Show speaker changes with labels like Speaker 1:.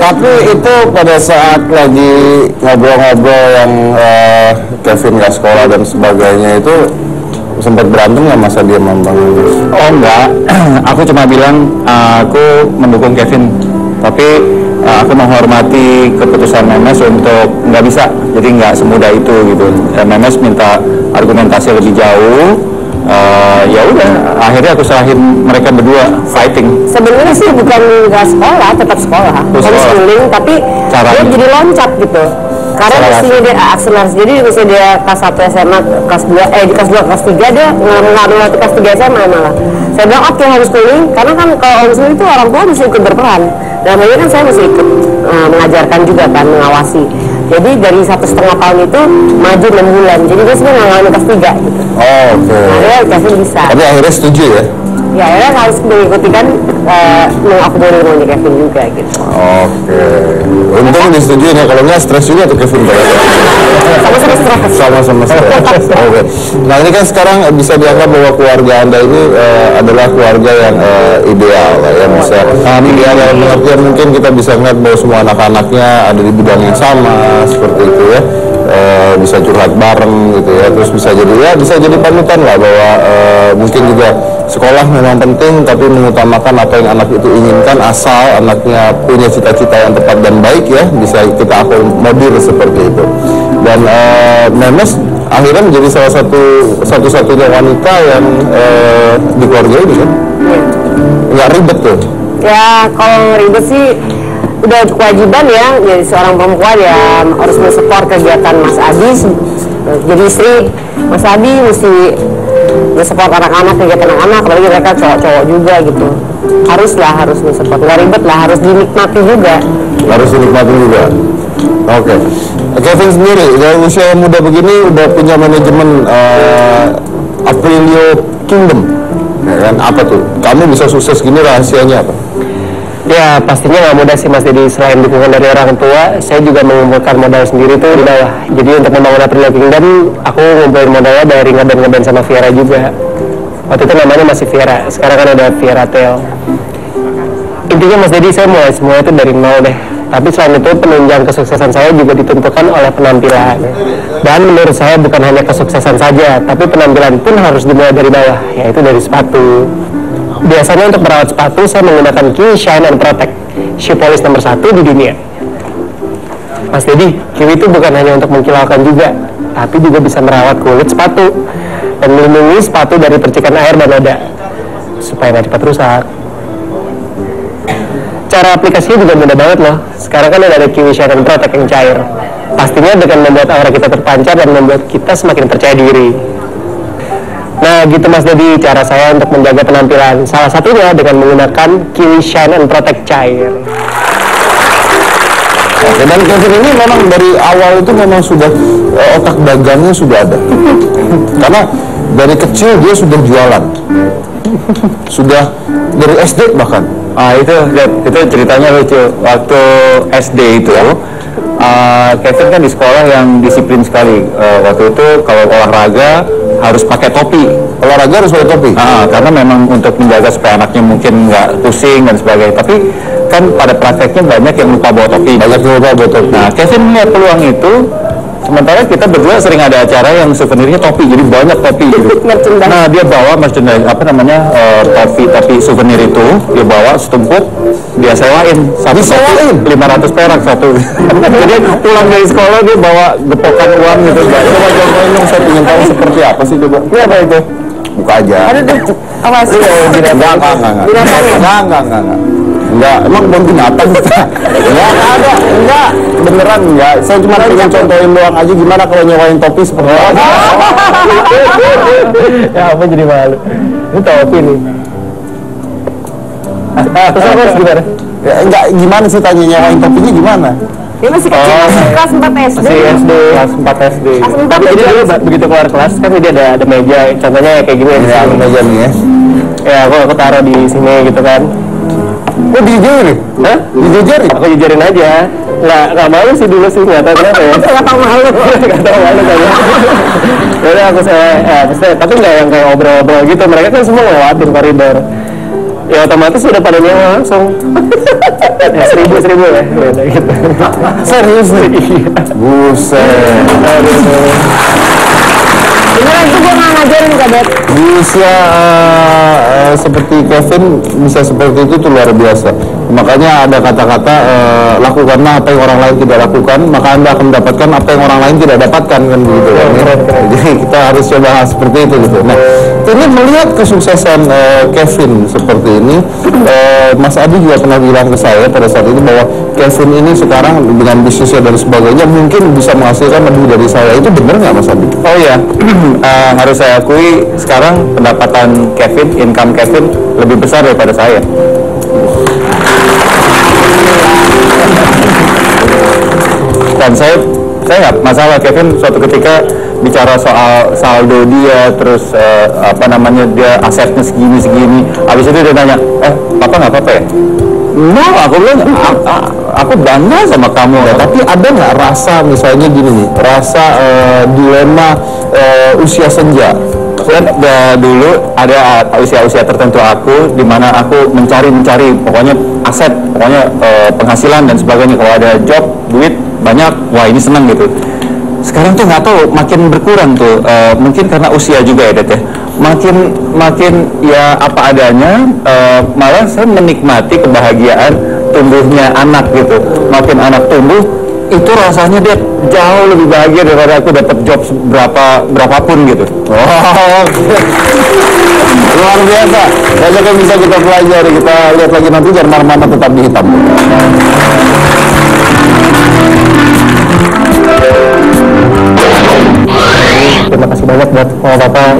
Speaker 1: Tapi itu pada saat lagi ngobrol-ngobrol yang Kevin nggak sekolah dan sebagainya itu sempat berantem nggak masa dia membangun?
Speaker 2: Oh enggak, aku cuma bilang aku mendukung Kevin, tapi aku menghormati keputusan Memes untuk nggak bisa, jadi nggak semudah itu gitu. Memes minta argumentasi lebih jauh, ya udah, akhirnya aku serahin mereka berdua fighting.
Speaker 3: Sebenarnya sih bukan nggak sekolah, tetap sekolah, homeschooling, tapi dia jadi loncat gitu. Karena mestinya dia akselerasi, jadi misalnya dia kelas 1 SMA, kelas 2, di kelas 2, kelas 3 dia nggak kelas 3 SMA malah. Saya bilang oke homeschooling, karena kan kalau homeschooling itu orang tua mesti ikut berperan. Dan akhirnya kan saya mesti ikut mengajarkan juga kan, mengawasi. Jadi dari 1,5 tahun itu maju 6 bulan, jadi dia sebenarnya ngalamin kelas 3 gitu.
Speaker 1: Oh, oke.
Speaker 3: Akhirnya Kevin bisa.
Speaker 1: Tapi akhirnya setuju ya?
Speaker 3: Ya akhirnya harus mengikuti kan, mengakomodir maunya Kevin juga gitu.
Speaker 1: Oke. Untung disetujuin ya, kalau nggak stres juga tuh Kevin.
Speaker 3: Sama-sama stres.
Speaker 1: Sama-sama stres. Oke. Nah ini kan sekarang bisa dianggap bahwa keluarga Anda ini adalah keluarga yang ideal lah ya, bisa ideal dalam pengertian mungkin kita bisa melihat bahwa semua anak-anaknya ada di bidang yang sama seperti itu ya. Bisa curhat bareng gitu ya, terus bisa jadi panutan lah bahwa mungkin juga sekolah memang penting tapi mengutamakan apa yang anak itu inginkan asal anaknya punya cita-cita yang tepat dan baik ya, bisa kita akomodir seperti itu. Dan Memes akhirnya menjadi salah satu-satunya wanita yang di keluarga ini kan nggak ribet tuh
Speaker 3: ya. Kalau ribet sih udah kewajiban ya, jadi seorang perempuan ya harus mensupport kegiatan Mas Adi. Jadi istri Mas Adi mesti mensupport anak-anak, kegiatan anak-anak, apalagi mereka cowok-cowok juga gitu. Harus mensupport, nggak ribet lah, harus dinikmati juga.
Speaker 1: Oke. Kevin sendiri dari usia muda begini udah punya manajemen Aprilio Kingdom ya kan, apa tuh? Kamu bisa sukses gini rahasianya apa?
Speaker 4: Ya pastinya nggak mudah sih Mas Dedi. Selain dukungan dari orang tua, saya juga mengumpulkan modal sendiri tuh di bawah. Jadi untuk membangun Aprilio Kingdom, aku ngumpulin modalnya dari ngeband sama Viera juga. Waktu itu namanya masih Viera, sekarang kan ada Viera Tail. Intinya Mas Dedi, saya mulai semua itu dari nol deh. Tapi selain itu penunjang kesuksesan saya juga ditentukan oleh penampilan. Dan menurut saya bukan hanya kesuksesan saja, tapi penampilan pun harus dimulai dari bawah, yaitu dari sepatu. Biasanya untuk merawat sepatu saya menggunakan Kiwi Shine and Protect, shoe polish nomor 1 di dunia. Mas Dedi, Kiwi itu bukan hanya untuk mengkilaukan juga, tapi juga bisa merawat kulit sepatu dan melindungi sepatu dari percikan air dan noda supaya nggak cepat rusak. Cara aplikasinya juga mudah banget loh. Sekarang kan ada Kiwi Shine and Protect yang cair. Pastinya dengan membuat aura kita terpancar dan membuat kita semakin percaya diri. Nah gitu Mas Dedi, cara saya untuk menjaga penampilan. Salah satunya dengan menggunakan Kiwi Shine and Protect cair.
Speaker 1: Oke, dan Kevin ini memang dari awal itu memang sudah otak dagangnya sudah ada. Karena dari kecil dia sudah jualan. Sudah dari SD bahkan.
Speaker 2: Itu ceritanya lucu. Waktu SD itu Kevin kan di sekolah yang disiplin sekali. Waktu itu kalau olahraga harus pakai topi.
Speaker 1: Olahraga harus pakai topi?
Speaker 2: Karena memang untuk menjaga supaya anaknya mungkin nggak pusing dan sebagainya. Tapi kan pada prakteknya banyak yang lupa bawa topi. Nah, Kevin melihat peluang itu. Sementara kita berdua sering ada acara yang souvenirnya topi, jadi banyak topi gitu. Nah dia bawa merchandise topi souvenir itu dia bawa setumpuk, dia sewain 500 perak satu. Jadi pulang dari sekolah dia bawa gepokan uang gitu.
Speaker 1: Coba contohin dong, saya ingin tahu seperti apa sih coba.
Speaker 2: Ini apa itu?
Speaker 1: Buka aja.
Speaker 3: Awas.
Speaker 1: Enggak, emang bukan binatang kita. Enggak, beneran enggak. Saya cuma pengen contohin doang aja gimana kalau nyewain topi seperti apa.
Speaker 4: Ya apa jadi malu. Ini topi nih. Terus harus gimana?
Speaker 1: Ya, enggak, gimana sih tanya nyewain topinya gimana?
Speaker 3: Dia masih kecil, masih kelas 4 SD.
Speaker 4: Masih SD, kelas 4 SD. Jadi dulu begitu keluar kelas kan dia ada meja, contohnya kayak gini
Speaker 1: ya. Ada meja nih ya.
Speaker 4: Ya aku taruh di sini gitu kan.
Speaker 1: Oh dijejerin? Hah? Dijejerin?
Speaker 4: Aku jejerin aja. Nggak malu sih dulu sih, nggak tahu kenapa ya.
Speaker 3: Nggak tahu malu.
Speaker 4: Nggak tahu malu kayaknya. Jadi maksudnya, tapi nggak yang kayak obrol-obrol gitu. Mereka kan semua lewatin koridor. ya otomatis udah pada nyewa langsung. Ya, 1000 ya, gitu.
Speaker 1: Serius nih? Buset.
Speaker 3: Beneran itu gue nggak ngajarin Kak Bet.
Speaker 1: Bisa seperti Kevin bisa seperti itu tuh luar biasa. Makanya ada kata-kata lakukanlah apa yang orang lain tidak lakukan, maka Anda akan mendapatkan apa yang orang lain tidak dapatkan kan begitu kan. Jadi kita harus coba hal seperti itu gitu. Nah, ini melihat kesuksesan Kevin seperti ini, Mas Adi juga pernah bilang ke saya pada saat itu bahwa Kevin ini sekarang dengan bisnisnya dan sebagainya mungkin bisa menghasilkan lebih dari saya. Itu benar nggak Mas Adi?
Speaker 2: Oh iya, harus saya akui sekarang pendapatan Kevin, income Kevin lebih besar daripada saya. Dan saya nggak masalah Kevin suatu ketika bicara soal saldo dia, terus dia asetnya segini, habis itu dia nanya, papa nggak apa-apa ya? No, aku bilang, aku bangga sama kamu.
Speaker 1: Ya, tapi ada nggak rasa misalnya gini nih, rasa dilema usia senja?
Speaker 2: Dan dulu ada usia-usia tertentu aku di mana aku mencari pokoknya aset, pokoknya penghasilan dan sebagainya. Kalau ada job, duit banyak, wah ini senang gitu. Sekarang tuh nggak tahu, makin berkurang tuh, mungkin karena usia juga ya Det ya. Makin ya apa adanya, malah saya menikmati kebahagiaan tumbuhnya anak gitu. Makin anak tumbuh, itu rasanya dia jauh lebih bahagia daripada aku dapat job berapapun gitu.
Speaker 1: Oh, luar biasa. Banyak yang bisa kita pelajari. Kita lihat lagi nanti, jangan mana-mana, tetap di Hitam.
Speaker 4: Terima kasih banyak buat Bapak,